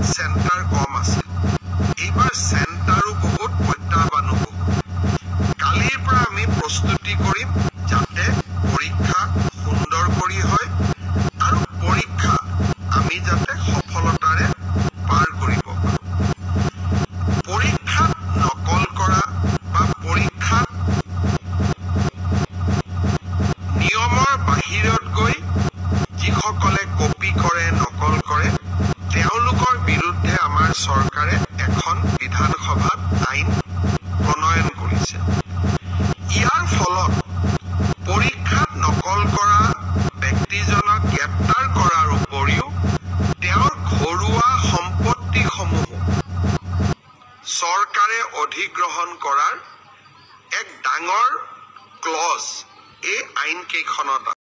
centre কম আছিল এইবাৰ চেণ্টাৰো বহুত প্ৰত্যাহ্বানো বহুত কালিৰ পৰা আমি প্ৰস্তুতি কৰিম যাতে পৰীক্ষা সুন্দৰ কৰি হয় আৰু পৰীক্ষা আমি যাতে সফলতাৰে পাৰ কৰিব পাৰোঁ পৰীক্ষাত নকল কৰা বা পৰীক্ষাত নিয়মৰ বাহিৰত গৈ যিসকলে কপি কৰে নকল কৰে তেওঁলোকৰ বিৰুদ্ধে আমাৰ চৰকাৰে এখন বিধানসভাত আইন প্ৰণয়ন কৰিছে ইয়াৰ ফলত পৰীক্ষাত নকল কৰা ব্যক্তিজনক গ্ৰেপ্তাৰ কৰাৰ উপৰিও তেওঁৰ ঘৰুৱা সম্পত্তিসমূহ চৰকাৰে অধিগ্ৰহণ কৰাৰ এক ডাঙৰ ক্লজ এই আইন কেইখনত